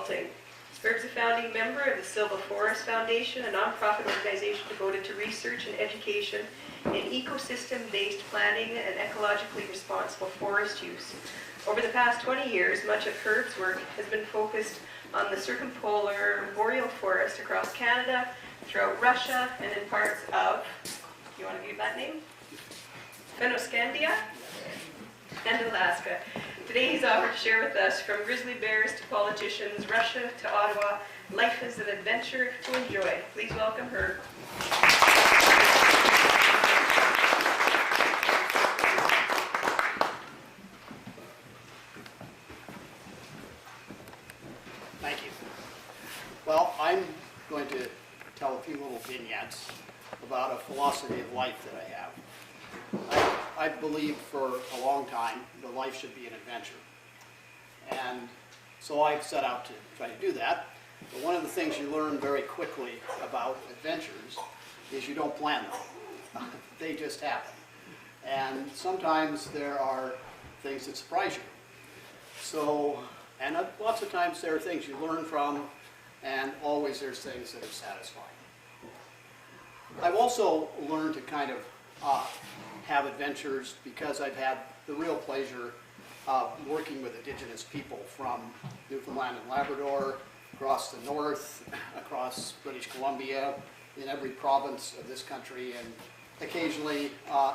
Consulting. Berg's a founding member of the Silva Forest Foundation, a nonprofit organization devoted to research and education in ecosystem-based planning and ecologically responsible forest use. Over the past 20 years, much of Herb's work has been focused on the circumpolar boreal forest across Canada, throughout Russia, and in parts of, you want to give that name? Fennoscandia and Alaska. Today he's offered to share with us, from grizzly bears to politicians, Russia to Ottawa, life is an adventure to enjoy. Please welcome Herb. Thank you. Well, I'm going to tell a few little vignettes about a philosophy of life that I have. I believed for a long time that life should be an adventure. And so I set out to try to do that. But one of the things you learn very quickly about adventures is you don't plan them. They just happen. And sometimes there are things that surprise you. So, and lots of times there are things you learn from, and always there's things that are satisfying. I've also learned to kind of have adventures because I've had the real pleasure of working with Indigenous people from Newfoundland and Labrador, across the north, across British Columbia, in every province of this country, and occasionally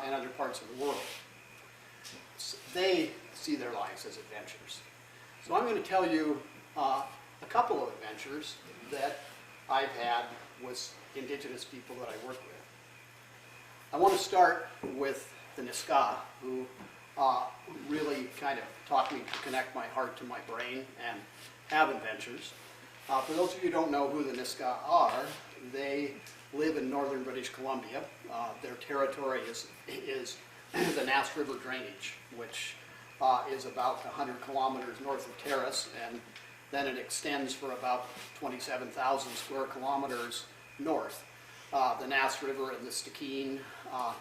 in other parts of the world. They see their lives as adventures. So I'm going to tell you a couple of adventures that I've had with Indigenous people that I work with. I want to start with the Niska, who really kind of taught me to connect my heart to my brain and have adventures. For those of you who don't know who the Niska are, they live in northern British Columbia. Their territory is the Nass River drainage, which is about 100 kilometers north of Terrace, and then it extends for about 27,000 square kilometers north. The Nass River and the Stikine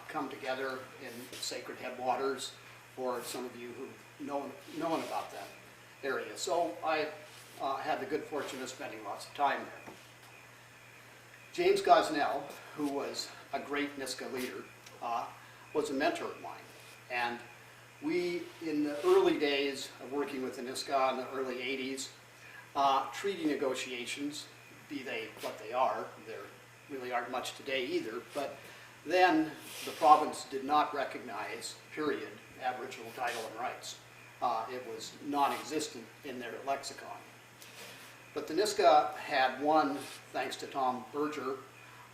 come together in sacred headwaters, for some of you who've known about that area. So I had the good fortune of spending lots of time there. James Gosnell, who was a great Niska leader, was a mentor of mine. And we, in the early days of working with the Niska in the early 80s, treaty negotiations, be they what they are, there really aren't much today either, but then the province did not recognize, period, Aboriginal title and rights. It was non-existent in their lexicon. But the Niska had won, thanks to Tom Berger,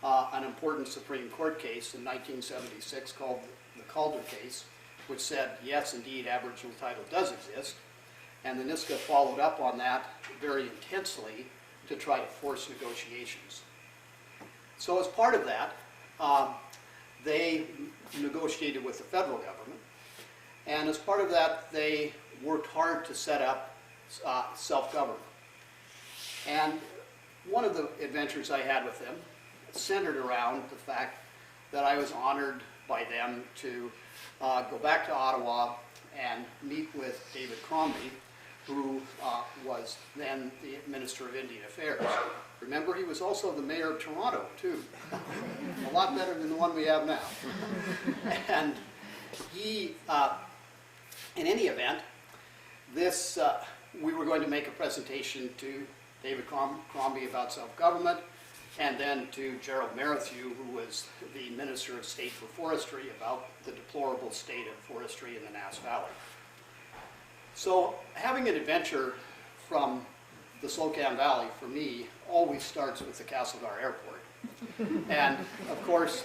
an important Supreme Court case in 1976 called the Calder case, which said, yes, indeed, Aboriginal title does exist. And the Niska followed up on that very intensely to try to force negotiations. So as part of that, they negotiated with the federal government. And as part of that, they worked hard to set up self-government. And one of the adventures I had with them centered around the fact that I was honored by them to go back to Ottawa and meet with David Crombie, who was then the Minister of Indian Affairs. Remember, he was also the mayor of Toronto, too. A lot better than the one we have now. And he, in any event, this, we were going to make a presentation to David Crombie about self-government, and then to Gerald Merrithew, who was the Minister of State for Forestry, about the deplorable state of forestry in the Nass Valley. So having an adventure from the Slocan Valley, for me, always starts with the Castlegar Airport. And of course,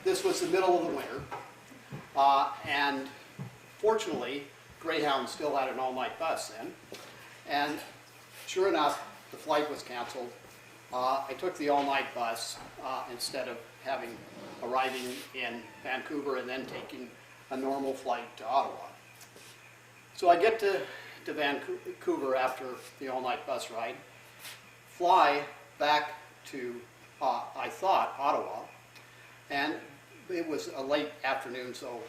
this was the middle of the winter, and fortunately, Greyhound still had an all-night bus then, and sure enough, the flight was canceled. I took the all-night bus instead of arriving in Vancouver and then taking a normal flight to Ottawa. So I get to Vancouver after the all-night bus ride, fly back to, I thought, Ottawa, and it was a late afternoon, so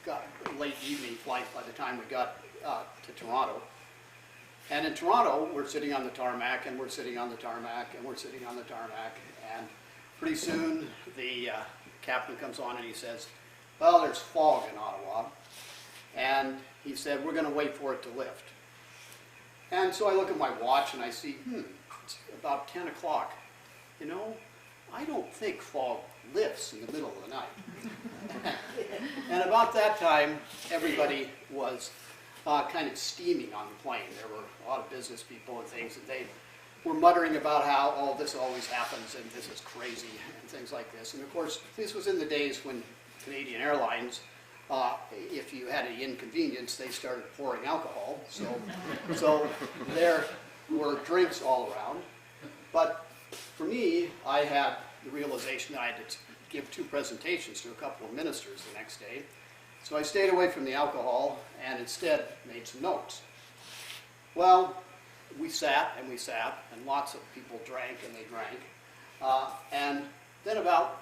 got a late evening flight by the time we got to Toronto. And in Toronto, we're sitting on the tarmac, and we're sitting on the tarmac, and we're sitting on the tarmac, and pretty soon the captain comes on and he says, well, there's fog in Ottawa, and he said, we're going to wait for it to lift. And so I look at my watch and I see, it's about 10 o'clock. You know, I don't think fog lifts in the middle of the night. And about that time, everybody was kind of steaming on the plane. There were a lot of business people and things, and they were muttering about how, oh, this always happens, and this is crazy, and things like this. And of course, this was in the days when Canadian Airlines, if you had any inconvenience, they started pouring alcohol. So there were drinks all around. But for me, I had the realization that I had to give 2 presentations to a couple of ministers the next day. So I stayed away from the alcohol and instead made some notes. Well, we sat, and lots of people drank, and they drank. And then about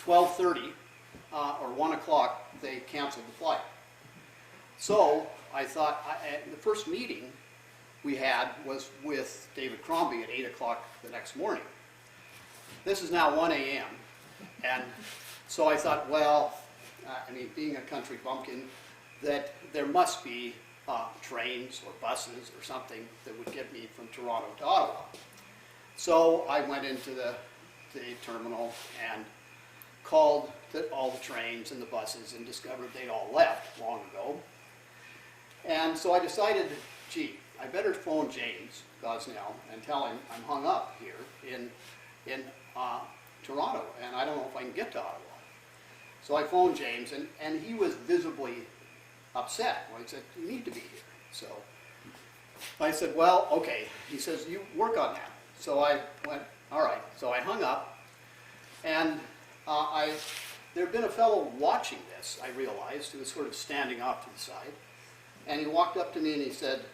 12:30 or 1 o'clock, they canceled the flight. So I thought, the first meeting we had was with David Crombie at 8 o'clock the next morning. This is now 1 a.m. And so I thought, well, being a country bumpkin, that there must be trains or buses or something that would get me from Toronto to Ottawa. So I went into the terminal and called all the trains and the buses and discovered they'd all left long ago. And so I decided, gee, I better phone James Gosnell and tell him I'm hung up here in Toronto, and I don't know if I can get to Ottawa. So I phoned James, and he was visibly upset when he said, you need to be here. So I said, well, okay. He says, you work on that. So I went, all right. So I hung up, and there had been a fellow watching this, I realized, who was sort of standing off to the side. And he walked up to me and he said,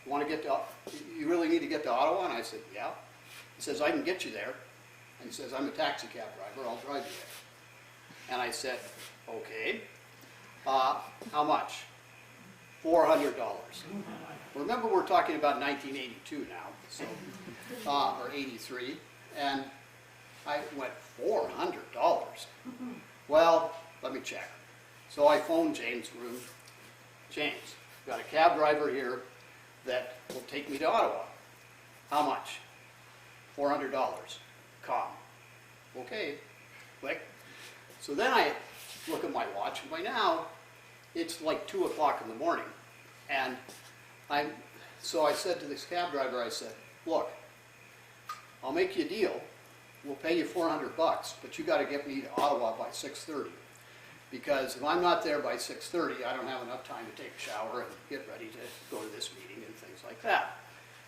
you really need to get to Ottawa? And I said, yeah. He says, I can get you there. And he says, I'm a taxi cab driver, I'll drive you there. And I said, okay. How much? $400. Remember, we're talking about 1982 now, so, or 83. And I went, $400? Well, let me check. So I phoned James' room. James, got a cab driver here that will take me to Ottawa. How much? $400. Calm. Okay. Click. So then I look at my watch, and by now it's like 2 o'clock in the morning. And so I said to this cab driver, I said, look, I'll make you a deal. We'll pay you $400, but you got to get me to Ottawa by 6:30. Because if I'm not there by 6:30, I don't have enough time to take a shower and get ready to go to this meeting and things like that.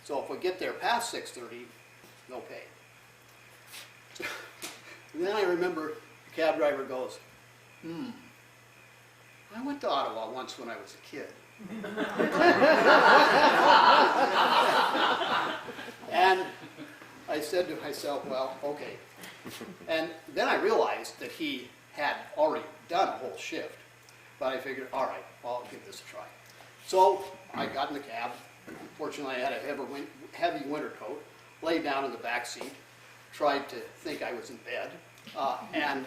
So if we get there past 6:30, no pay. And then I remember the cab driver goes, I went to Ottawa once when I was a kid. And I said to myself, well, okay. And then I realized that he had already done a whole shift. But I figured, all right, I'll give this a try. So I got in the cab. Fortunately, I had a heavy winter coat, laid down in the back seat, tried to think I was in bed, and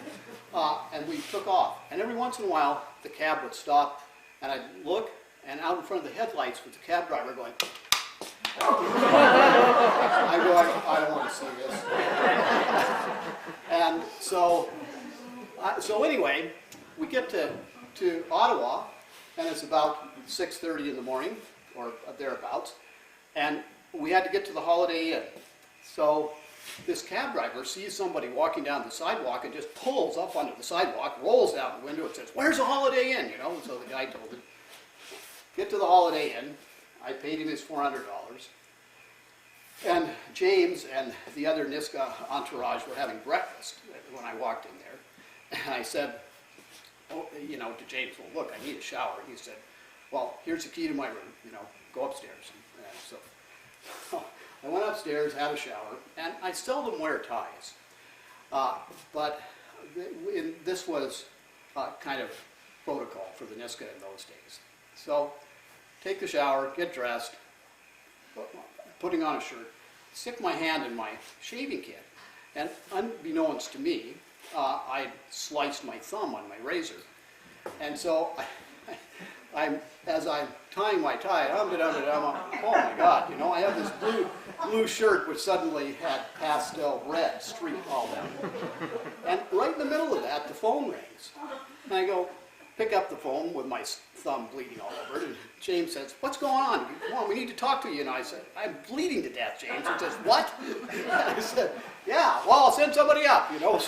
we took off. And every once in a while, the cab would stop, and I'd look, and out in front of the headlights was the cab driver going, I go, I don't want to see this. And so anyway, we get to Ottawa, and it's about 6:30 in the morning, or thereabouts, and we had to get to the Holiday Inn. So this cab driver sees somebody walking down the sidewalk and just pulls up onto the sidewalk, rolls down the window and says, where's the Holiday Inn? You know, and so the guy told him. Get to the Holiday Inn. I paid him his $400. And James and the other Niska entourage were having breakfast when I walked in there. And I said, oh, you know, to James, well, look, I need a shower. He said, well, here's the key to my room, you know, go upstairs. And so I went upstairs, had a shower, and I seldom wear ties. But this was kind of protocol for the Niska in those days. So take the shower, get dressed, putting on a shirt, stick my hand in my shaving kit, and unbeknownst to me, I sliced my thumb on my razor. And so as I'm tying my tie, oh my God, you know, I have this blue shirt which suddenly had pastel red streak all down. And right in the middle of that, the phone rings. And I go, pick up the phone with my thumb bleeding all over it, and James says, what's going on? Come on, we need to talk to you. And I said, I'm bleeding to death, James. He says, what? And I said, yeah, well, I'll send somebody up, you know.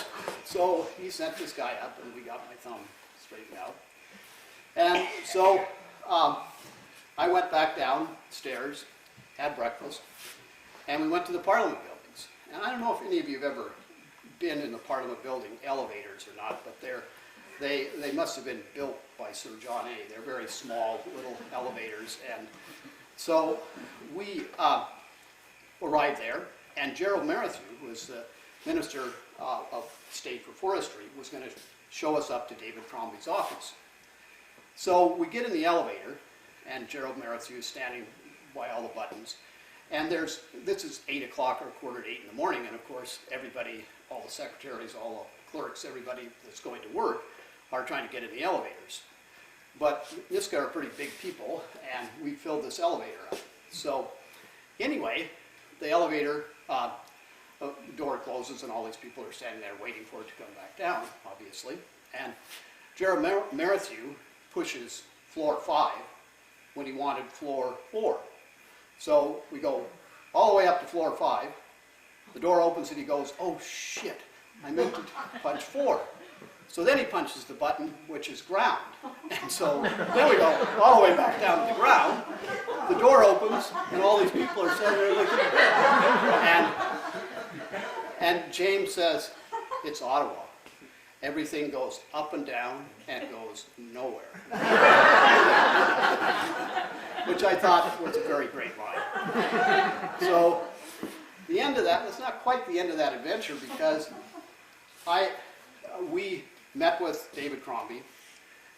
So he sent this guy up, and we got my thumb straightened out. And so I went back downstairs, had breakfast, and we went to the Parliament buildings. And I don't know if any of you have ever been in the Parliament building elevators or not, but they must have been built by Sir John A. They're very small little elevators. And so we arrived there, and Gerald Merrithew, who was the Minister of State for Forestry, was going to show us up to David Crombie's office. So we get in the elevator, and Gerald Merrithew is standing by all the buttons. And this is 8 o'clock or quarter to 8 in the morning, and of course everybody, all the secretaries, all the clerks, everybody that's going to work are trying to get in the elevators. But NISCA are pretty big people, and we filled this elevator up. So anyway, the elevator door closes, and all these people are standing there waiting for it to come back down, obviously. And Gerald Merrithew pushes floor 5 when he wanted floor 4. So we go all the way up to floor 5. The door opens and he goes, oh shit, I meant to punch 4. So then he punches the button, which is ground. And so then we go all the way back down to the ground. The door opens and all these people are sitting there looking at it. And James says, it's Ottawa. Everything goes up and down and goes nowhere. Which I thought was a very great line. So the end of that, it's not quite the end of that adventure, because we met with David Crombie,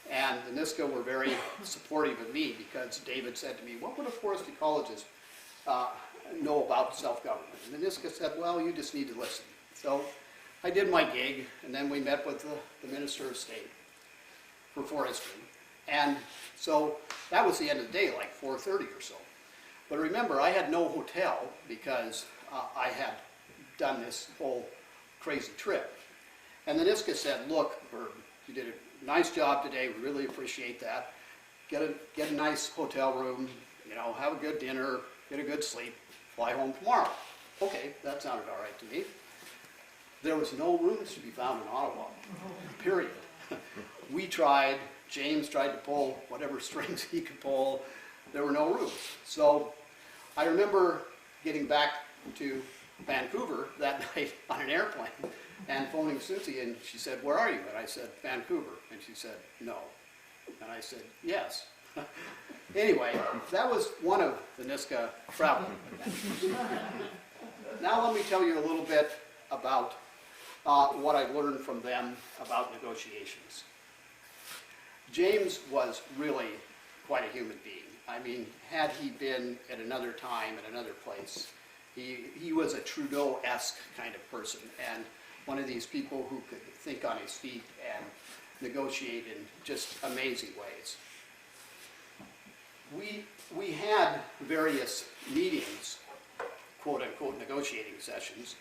and the NISCA were very supportive of me, because David said to me, what would a forest ecologist know about self-government? And the NISCA said, well, you just need to listen. So I did my gig, and then we met with the Minister of State for Forestry. And so that was the end of the day, like 4:30 or so. But remember, I had no hotel because I had done this whole crazy trip. And the NISCA said, look, Herb, you did a nice job today. We really appreciate that. Get a nice hotel room, you know, have a good dinner, get a good sleep, fly home tomorrow. Okay, that sounded all right to me. There was no rooms to be found in Ottawa, period. We tried, James tried to pull whatever strings he could pull. There were no rooms. So I remember getting back to Vancouver that night on an airplane and phoning Susie, and she said, where are you? And I said, Vancouver. And she said, no. And I said, yes. Anyway, that was one of the NISCA travel adventures. Now let me tell you a little bit about what I learned from them about negotiations. James was really quite a human being. I mean, had he been at another time, at another place, he was a Trudeau-esque kind of person, and one of these people who could think on his feet and negotiate in just amazing ways. We had various meetings, quote-unquote negotiating sessions,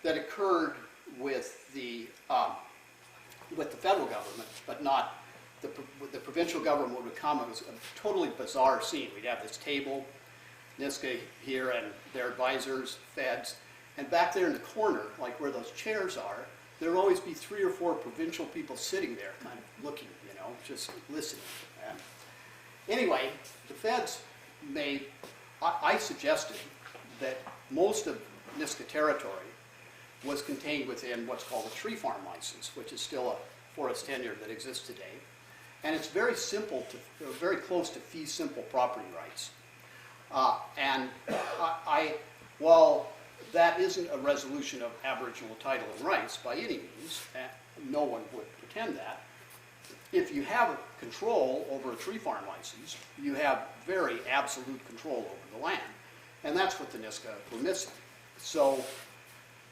that occurred with the federal government, but not the provincial government would come. It was a totally bizarre scene. We'd have this table, NISCA here and their advisors, feds, and back there in the corner, like where those chairs are, there would always be 3 or 4 provincial people sitting there, kind of looking, you know, just listening. And anyway, the feds made, I suggested that most of NISCA territory was contained within what's called a tree farm license, which is still a forest tenure that exists today. And it's very simple, very close to fee simple property rights. While that isn't a resolution of Aboriginal title and rights by any means, no one would pretend that, if you have control over a tree farm license, you have very absolute control over the land. And that's what the NISCA were missing. So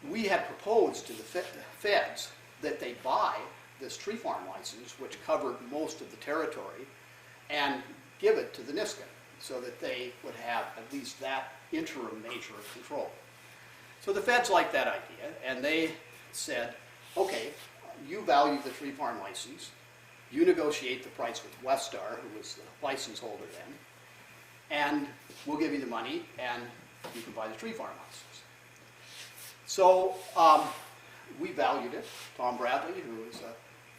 we had proposed to the feds that they buy this tree farm license, which covered most of the territory, and give it to the NISCA so that they would have at least that interim measure of control. So the feds liked that idea, and they said, okay, you value the tree farm license, you negotiate the price with Westar, who was the license holder then, and we'll give you the money, and you can buy the tree farm license. So we valued it. Tom Bradley, who is a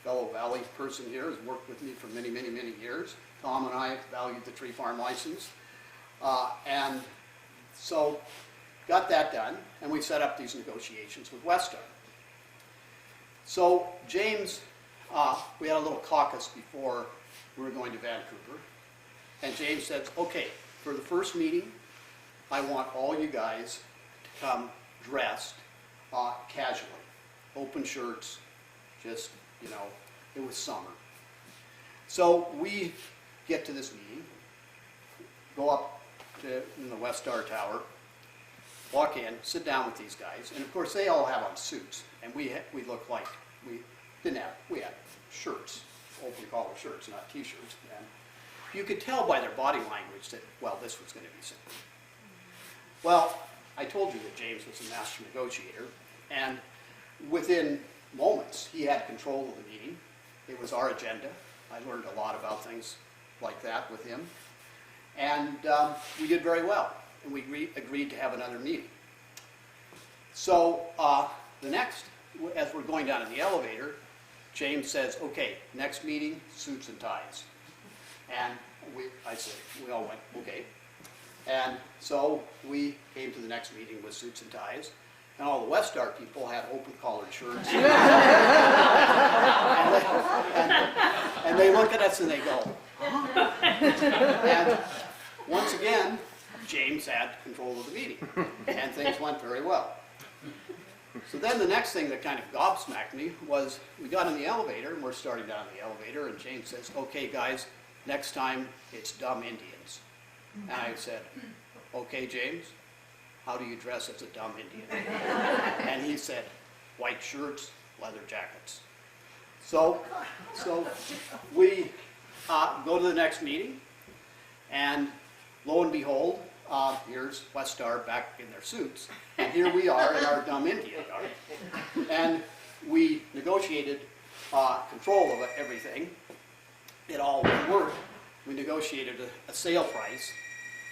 fellow Valley person here, has worked with me for many, many, many years. Tom and I valued the tree farm license. And so got that done, and we set up these negotiations with Westar. So James, we had a little caucus before we were going to Vancouver, and James said, okay, for the first meeting, I want all you guys to come dressed casually, open shirts, just, you know, it was summer. So we get to this meeting, go up to in the Westar Tower, walk in, sit down with these guys, and of course they all have on suits, and we look like we had shirts, open collar shirts, not t-shirts, and you could tell by their body language that, well, this was going to be simple. Well, I told you that James was a master negotiator, and within moments he had control of the meeting. It was our agenda. I learned a lot about things like that with him, and we did very well, and we agreed to have another meeting. So the next, as we're going down in the elevator, James says, okay, next meeting, suits and ties. And I said, we all went, okay. And so we came to the next meeting with suits and ties, and all the Westar people had open collared shirts. and they look at us and they go, huh? And once again, James had control of the meeting, and things went very well. So then the next thing that kind of gobsmacked me was we got in the elevator, and we're starting down the elevator, and James says, okay guys, next time it's dumb Indians. And I said, okay James, how do you dress as a dumb Indian? And he said, white shirts, leather jackets. So we go to the next meeting, and lo and behold, here's Westar back in their suits, and here we are in our dumb Indian garb. And we negotiated control of everything. It all worked. We negotiated a sale price,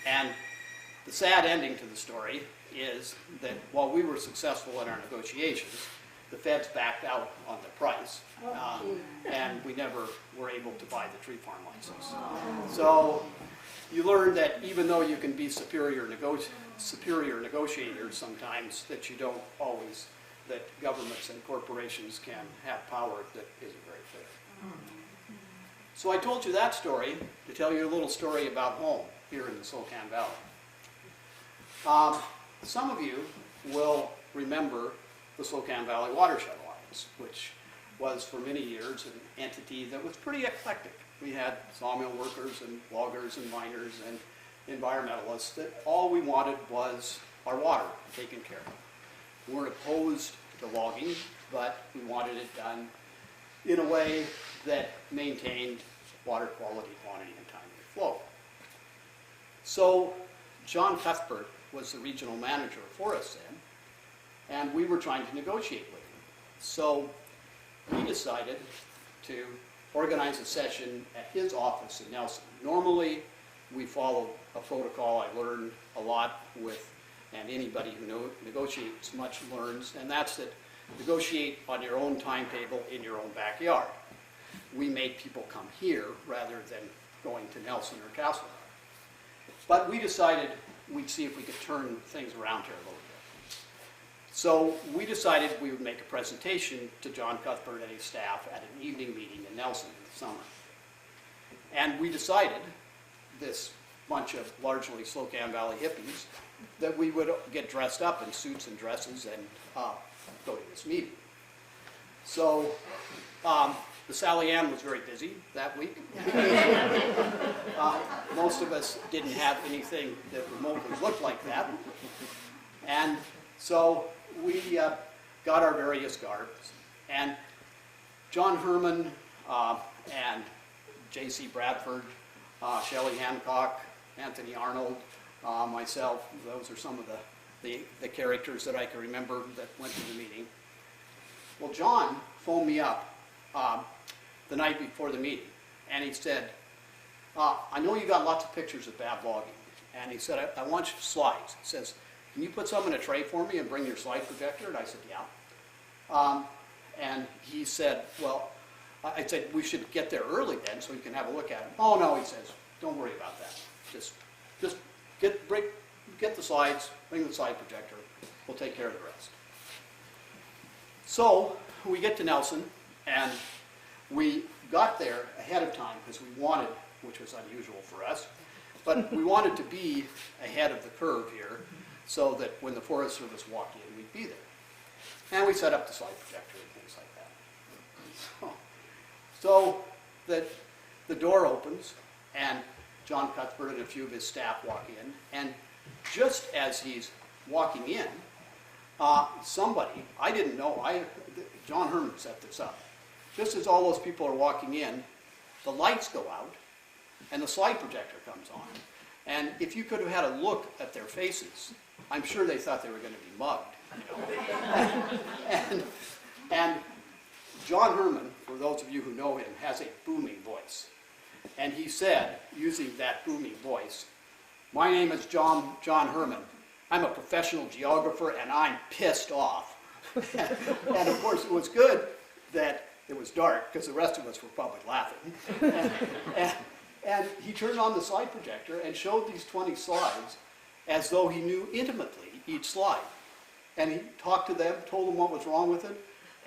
and the sad ending to the story is that while we were successful in our negotiations, the feds backed out on the price, and we never were able to buy the tree farm license. So you learn that even though you can be superior negotiators sometimes, that you don't always, that governments and corporations can have power that isn't very fair. So I told you that story to tell you a little story about home here in the Spokane Valley. Some of you will remember the Spokane Valley Watershed Alliance, which was for many years an entity that was pretty eclectic. We had sawmill workers and loggers and miners and environmentalists that all we wanted was our water taken care of. We weren't opposed to logging, but we wanted it done in a way that maintained water quality, quantity, and timely flow. So John Cuthbert was the regional manager for us then, and we were trying to negotiate with him. So we decided to organize a session at his office in Nelson. Normally, we follow a protocol I learned a lot with, and anybody who negotiates much learns, and that's that negotiate on your own timetable in your own backyard. We made people come here rather than going to Nelson or Castlegar. But we decided we'd see if we could turn things around here a little bit. So we decided we would make a presentation to John Cuthbert and his staff at an evening meeting in Nelson in the summer. And we decided, this bunch of largely Spokane Valley hippies, that we would get dressed up in suits and dresses and go to this meeting. So The Sally Ann was very busy that week. Most of us didn't have anything that remotely looked like that. And so we got our various garbs. And John Herman and J.C. Bradford, Shelley Hancock, Anthony Arnold, myself, those are some of the characters that I can remember that went to the meeting. Well, John phoned me up the night before the meeting, and he said, I know you got lots of pictures of bad logging, and he said, I want your slides. He says, can you put some in a tray for me and bring your slide projector? And I said, yeah. And he said, well, I said, we should get there early then so you can have a look at them. Oh, no, he says, don't worry about that. Just get the slides, bring the slide projector, we'll take care of the rest. So we get to Nelson, and we got there ahead of time because we wanted, which was unusual for us, but we wanted to be ahead of the curve here so that when the Forest Service walked in, we'd be there. And we set up the slide projector and things like that. So the door opens, and John Cuthbert and a few of his staff walk in, and just as he's walking in, somebody, I didn't know, John Herman set this up. Just as all those people are walking in, the lights go out, and the slide projector comes on. And if you could have had a look at their faces, I'm sure they thought they were going to be mugged. You know? and John Herman, for those of you who know him, has a booming voice. And he said, using that booming voice, my name is John Herman. I'm a professional geographer, and I'm pissed off. And of course, it was good that it was dark, because the rest of us were probably laughing. And he turned on the slide projector and showed these 20 slides as though he knew intimately each slide. And he talked to them, told them what was wrong with it,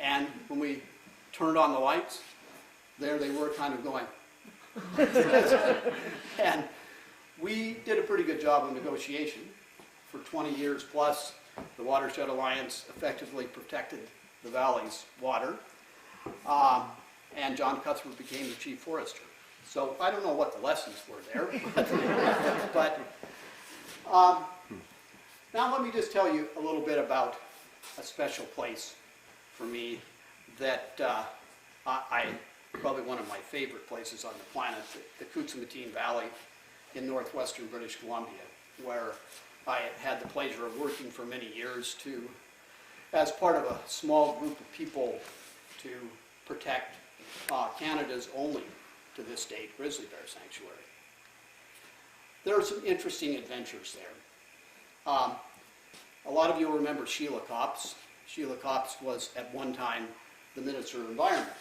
and when we turned on the lights, there they were kind of going. And we did a pretty good job of negotiation. For 20 years plus, the Watershed Alliance effectively protected the valley's water, and John Cuthbert became the chief forester. So I don't know what the lessons were there, but now let me just tell you a little bit about a special place for me that probably one of my favorite places on the planet, the Kutsumatine Valley in northwestern British Columbia, where I had the pleasure of working for many years as part of a small group of people to protect Canada's only, to this date, grizzly bear sanctuary. There are some interesting adventures there. A lot of you will remember Sheila Copps. Sheila Copps was at one time the Minister of Environment.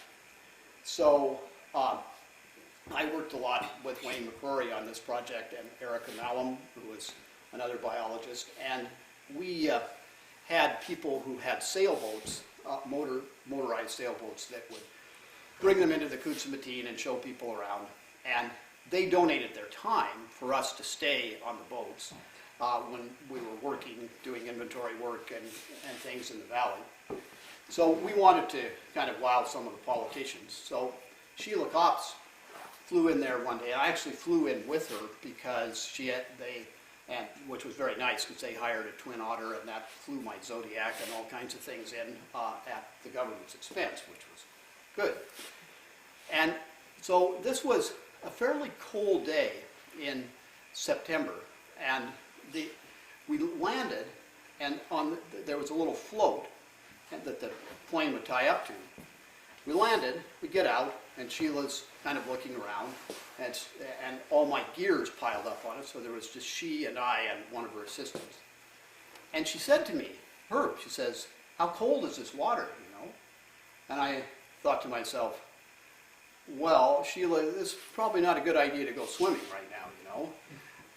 So I worked a lot with Wayne McCrory on this project, and Erica Malum, who was another biologist, and we had people who had sailboats, motorized sailboats that would bring them into the Kutsumatine and show people around, and they donated their time for us to stay on the boats when we were working, doing inventory work and things in the valley. So we wanted to kind of wow some of the politicians. So Sheila Copps flew in there one day. I actually flew in with her because which was very nice because they hired a twin otter, and that flew my Zodiac and all kinds of things in at the government's expense, which was good. And so this was a fairly cold day in September, and we landed, and there was a little float that the plane would tie up to. We landed, we get out, and Sheila's kind of looking around, and all my gear's piled up on it, so there was just she and I and one of her assistants. And she said to me, Herb, she says, how cold is this water, you know? And I thought to myself, well, Sheila, this is probably not a good idea to go swimming right now, you know?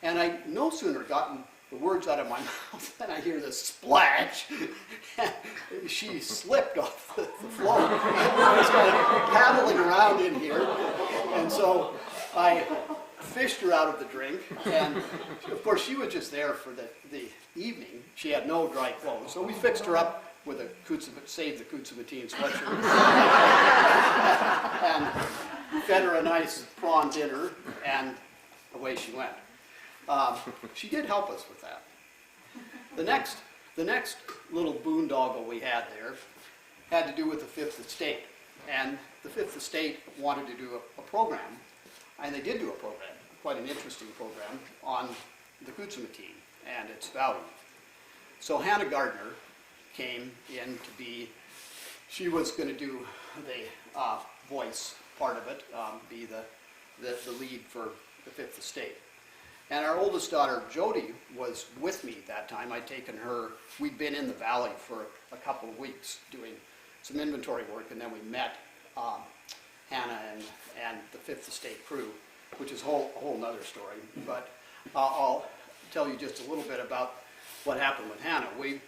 And I no sooner gotten the words out of my mouth than I hear this splash. She slipped off the floor. I was kind of paddling around in here. And so I fished her out of the drink. And of course, she was just there for the evening. She had no dry clothes. So we fixed her up with a Save the Kutsumatine sweatshirt. And fed her a nice prawn dinner, and away she went. She did help us with that. The next little boondoggle we had there had to do with the Fifth Estate. And the Fifth Estate wanted to do a program, and they did do a program, quite an interesting program, on the Kutsumatine and its value. So Hannah Gardner came in to be, she was going to do the voice part of it, be the lead for the Fifth Estate. And our oldest daughter, Jody, was with me that time. I'd taken her, we'd been in the valley for a couple of weeks doing some inventory work, and then we met Hannah and the Fifth Estate crew, which is a whole nother story. But I'll tell you just a little bit about what happened with Hannah. We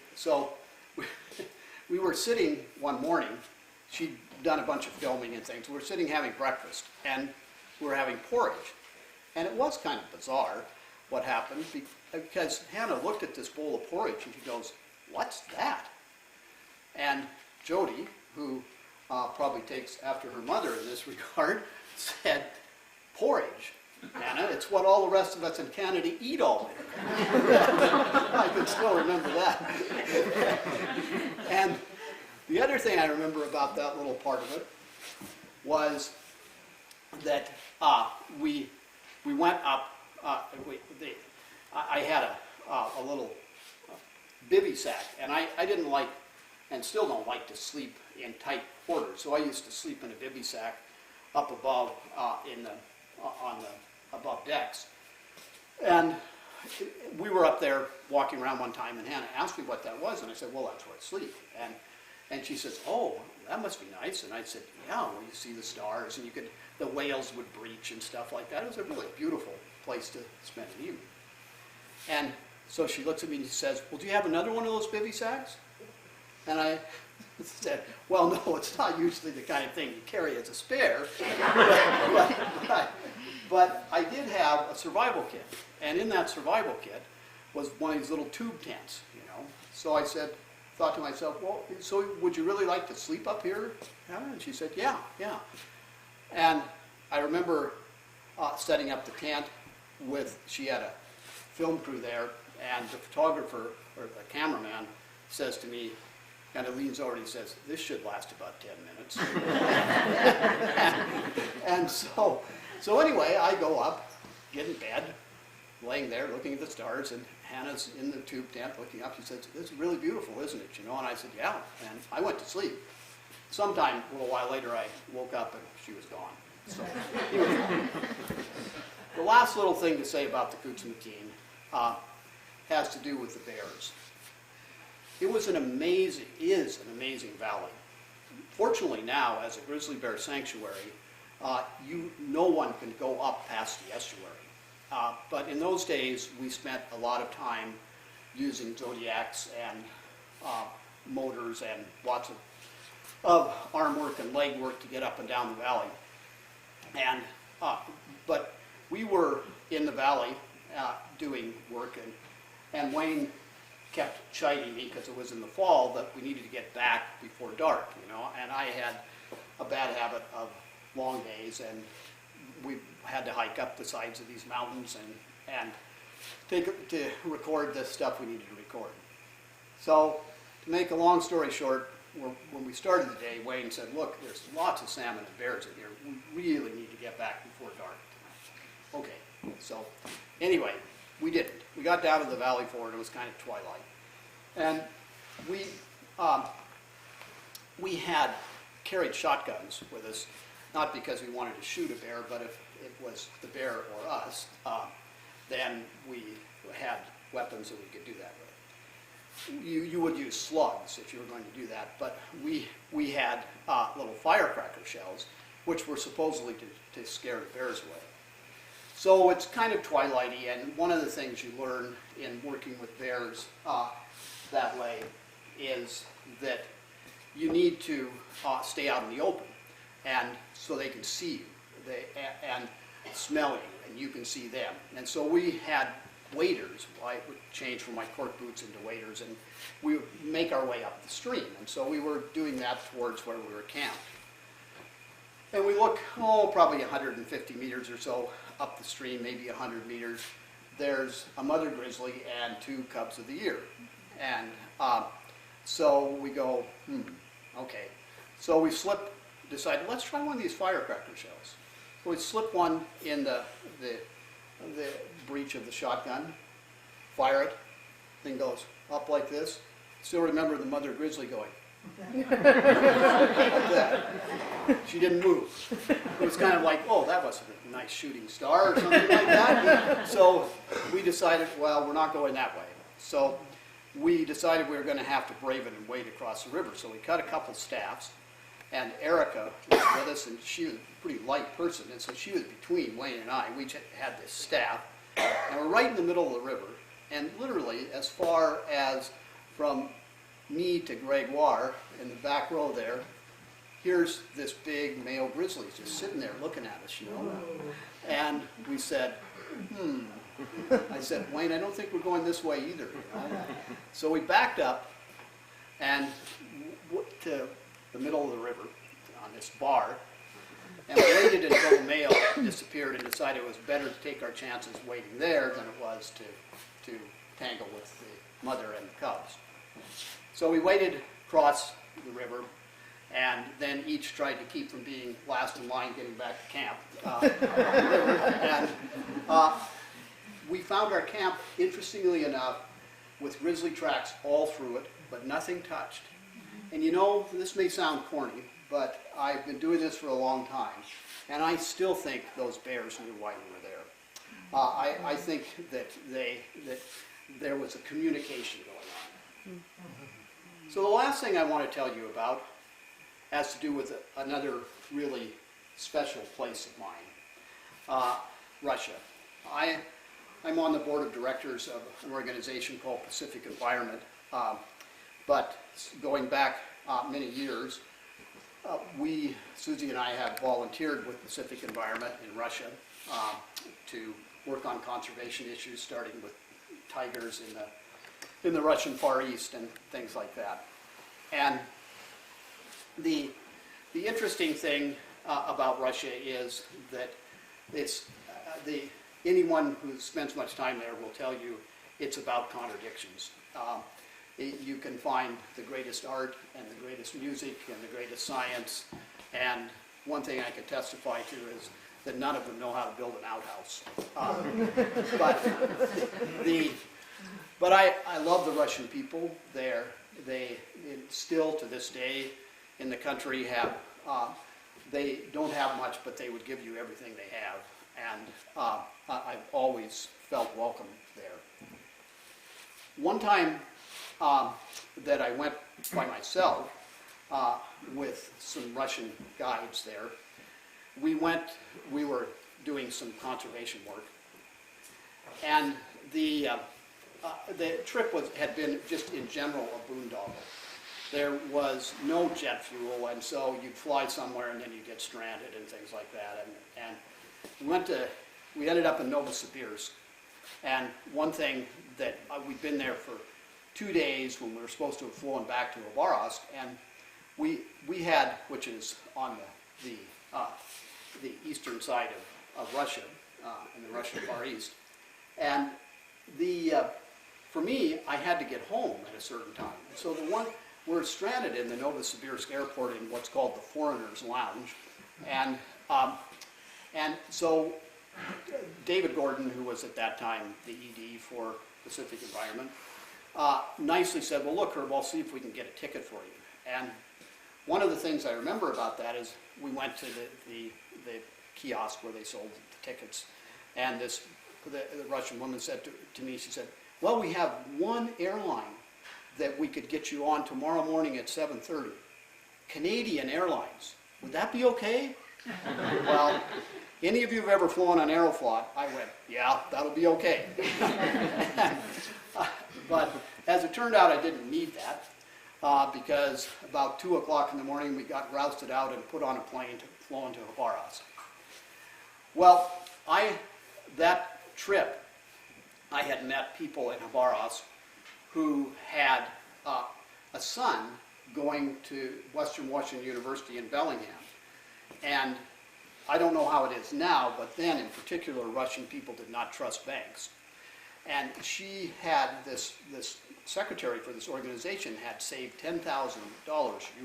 were sitting one morning, she'd done a bunch of filming and things, we were sitting having breakfast, and we were having porridge. And it was kind of bizarre what happened, because Hannah looked at this bowl of porridge and she goes, "What's that?" And Jody, who probably takes after her mother in this regard, said, "Porridge, Hannah, it's what all the rest of us in Canada eat all winter." I can still remember that. And the other thing I remember about that little part of it was that we went up, I had a little bivy sack, and I didn't like, and still don't like, to sleep in tight quarters. So I used to sleep in a bivy sack up above above decks. And we were up there walking around one time, and Hannah asked me what that was, and I said, "Well, that's where I sleep." And she says, "Oh, that must be nice." And I said, "Yeah, well, you see the stars, and the whales would breach and stuff like that. It was a really beautiful place to spend an evening." And so she looks at me and she says, "Well, do you have another one of those bivy sacks?" And I said, "Well, no, it's not usually the kind of thing you carry as a spare, but I did have a survival kit, and in that survival kit was one of these little tube tents, you know." So I thought to myself, "Well, so would you really like to sleep up here, Hannah?" And she said, "Yeah." And I remember setting up the tent she had a film crew there, and the photographer, or the cameraman, says to me, kind of leans over and he says, "This should last about 10 minutes. And so anyway, I go up, get in bed, laying there looking at the stars, and Hannah's in the tube tent looking up. She says, "This is really beautiful, isn't it?" You know, and I said, "Yeah," and I went to sleep. Sometime, a little while later, I woke up and she was gone. So, the last little thing to say about the Kutsumatine has to do with the bears. It is an amazing valley. Fortunately now, as a grizzly bear sanctuary, no one can go up past the estuary. But in those days, we spent a lot of time using Zodiacs and motors and lots of arm work and leg work to get up and down the valley. And but we were in the valley doing work, and Wayne kept chiding me because it was in the fall that we needed to get back before dark, you know. And I had a bad habit of long days, and we had to hike up the sides of these mountains and to record the stuff we needed to record. So, to make a long story short, when we started the day, Wayne said, "Look, there's lots of salmon and bears in here. We really need to get back before dark." Okay, so anyway, we didn't. We got down to the valley floor, and it was kind of twilight. And we had carried shotguns with us, not because we wanted to shoot a bear, but if it was the bear or us, then we had weapons that we could do that with. You would use slugs if you were going to do that, but we had little firecracker shells, which were supposedly to scare the bears away. So it's kind of twilighty, and one of the things you learn in working with bears that way is that you need to stay out in the open, and so they can see you and smell you, and you can see them. And so we had waders. I would change from my cork boots into waders, and we would make our way up the stream. And so we were doing that towards where we were camped. And we look, probably 150 meters or so up the stream, maybe 100 meters. There's a mother grizzly and 2 cubs of the year. And so we go, okay. So we decided, let's try one of these firecracker shells. So we slip one in the breech of the shotgun, fire it, thing goes up like this. Still remember the mother grizzly going. Like that. She didn't move. It was kind of like, oh, that was a nice shooting star or something like that. So we decided, well, we're not going that way. So we decided we were going to have to brave it and wade across the river. So we cut a couple staffs, and Erica was with us, and she was a pretty light person, and so she was between Wayne and I. We had this staff, and we're right in the middle of the river, and literally as far as from me to Gregoire in the back row there, here's this big male grizzly just sitting there looking at us, you know. And we said, I said, Wayne, I don't think we're going this way either. You know? So we backed up and to the middle of the river on this bar, and we waited until the male disappeared and decided it was better to take our chances waiting there than it was to tangle with the mother and the cubs. So we waded across the river, and then each tried to keep from being last in line getting back to camp. And we found our camp, interestingly enough, with grizzly tracks all through it, but nothing touched. And you know, this may sound corny, but I've been doing this for a long time, and I still think those bears knew why we were there. I think that there was a communication going on. So the last thing I want to tell you about has to do with another really special place of mine, Russia. I'm on the board of directors of an organization called Pacific Environment, but going back many years, Susie and I have volunteered with Pacific Environment in Russia to work on conservation issues, starting with tigers in the Russian Far East and things like that. And the interesting thing about Russia is that it's anyone who spends much time there will tell you it's about contradictions. You can find the greatest art and the greatest music and the greatest science, and one thing I can testify to is that none of them know how to build an outhouse. But I love the Russian people. They still to this day in the country have, they don't have much, but they would give you everything they have. And I've always felt welcome there. One time that I went by myself with some Russian guides there, we were doing some conservation work, and the trip had been just in general a boondoggle. There was no jet fuel, and so you'd fly somewhere and then you'd get stranded and things like that. And we ended up in Novosibirsk, and one thing that we'd been there for 2 days when we were supposed to have flown back to Khabarovsk, and we had, which is on the eastern side of Russia, in the Russian Far East, and for me, I had to get home at a certain time. So we're stranded in the Novosibirsk airport in what's called the Foreigners Lounge, and so David Gordon, who was at that time the ED for Pacific Environment, nicely said, well, look, Herb, I'll see if we can get a ticket for you. And one of the things I remember about that is we went to the kiosk where they sold the tickets, and the Russian woman said to me, she said, well, we have one airline that we could get you on tomorrow morning at 7:30. Canadian Airlines. Would that be okay? Well, any of you have ever flown on Aeroflot? I went, yeah, that'll be okay. But as it turned out, I didn't need that because about 2 o'clock in the morning we got rousted out and put on a plane flown to Khabarovsk. Well, that trip I had met people in Habarovsk who had a son going to Western Washington University in Bellingham. And I don't know how it is now, but then in particular, Russian people did not trust banks. And she had this secretary for this organization had saved $10,000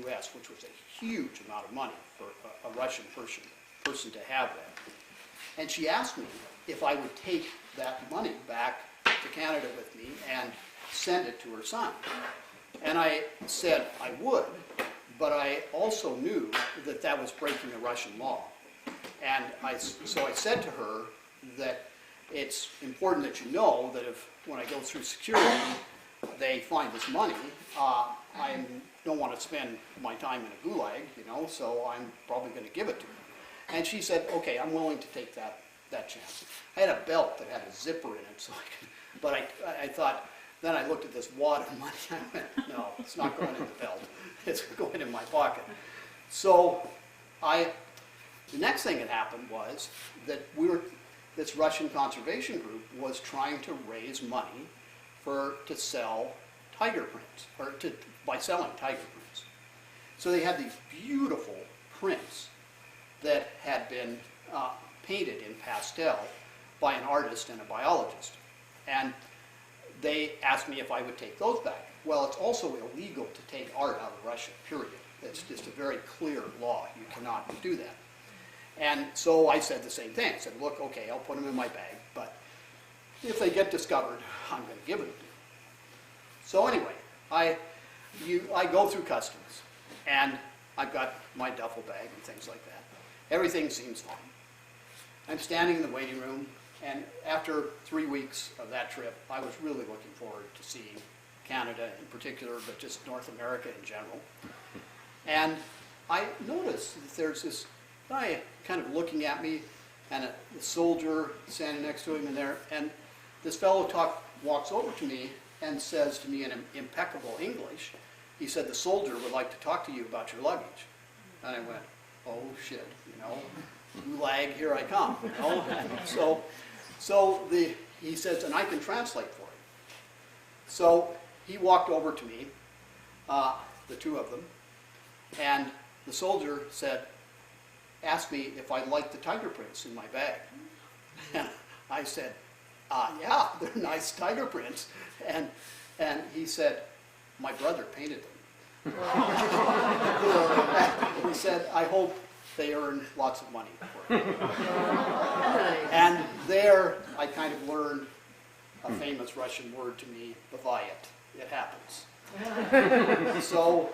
US, which was a huge amount of money for a Russian person to have that. And she asked me if I would take that money back to Canada with me and send it to her son. And I said I would, but I also knew that that was breaking the Russian law. And so I said to her that it's important that you know that if, when I go through security, they find this money, I don't want to spend my time in a gulag, you know, so I'm probably going to give it to her. And she said, okay, I'm willing to take that chance. I had a belt that had a zipper in it, so but I thought, then I looked at this wad of money, I went, no, it's not going in the belt, it's going in my pocket. So the next thing that happened was that this Russian conservation group was trying to raise money to sell tiger prints, or by selling tiger prints. So they had these beautiful prints that had been painted in pastel by an artist and a biologist. And they asked me if I would take those back. Well, it's also illegal to take art out of Russia, period. It's just a very clear law. You cannot do that. And so I said the same thing. I said, look, okay, I'll put them in my bag, but if they get discovered, I'm going to give it to you. So anyway, I go through customs, and I've got my duffel bag and things like that. Everything seems fine. I'm standing in the waiting room, and after 3 weeks of that trip, I was really looking forward to seeing Canada in particular, but just North America in general. And I noticed that there's this guy kind of looking at me, and a soldier standing next to him in there, and this fellow walks over to me and says to me in impeccable English, he said, the soldier would like to talk to you about your luggage. And I went, oh shit, you know, gulag, here I come, you know. And he says, and I can translate for you. So he walked over to me, the two of them, and the soldier said, asked me if I liked the tiger prints in my bag. And I said, yeah, they're nice tiger prints. And he said, my brother painted them. He said, I hope they earn lots of money for it. And there I kind of learned a famous Russian word to me, bывает. It happens. So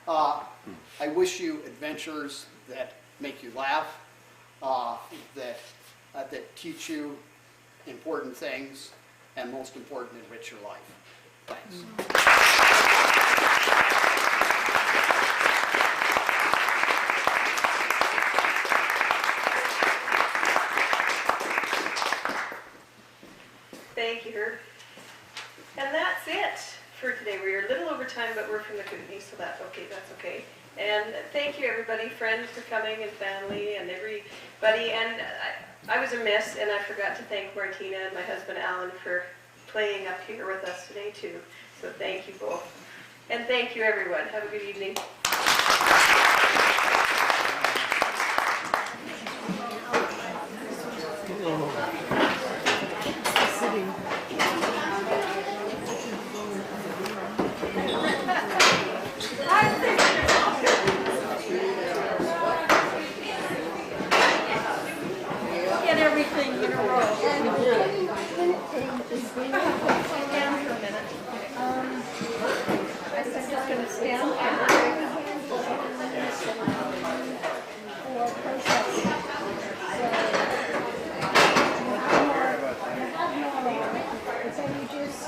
I wish you adventures that make you laugh, that teach you important things, and most important, enrich your life. Thanks. Thank you, Herb. And that's it for today. We're a little over time, but we're from the Kootenai, so that's okay. And thank you, everybody, friends for coming, and family, and everybody. And I was amiss, and I forgot to thank Martina and my husband, Alan, for playing up here with us today, too. So thank you both. And thank you, everyone. Have a good evening. Get everything in a row. Stand for a minute. I'm just going to stand for processing. So you just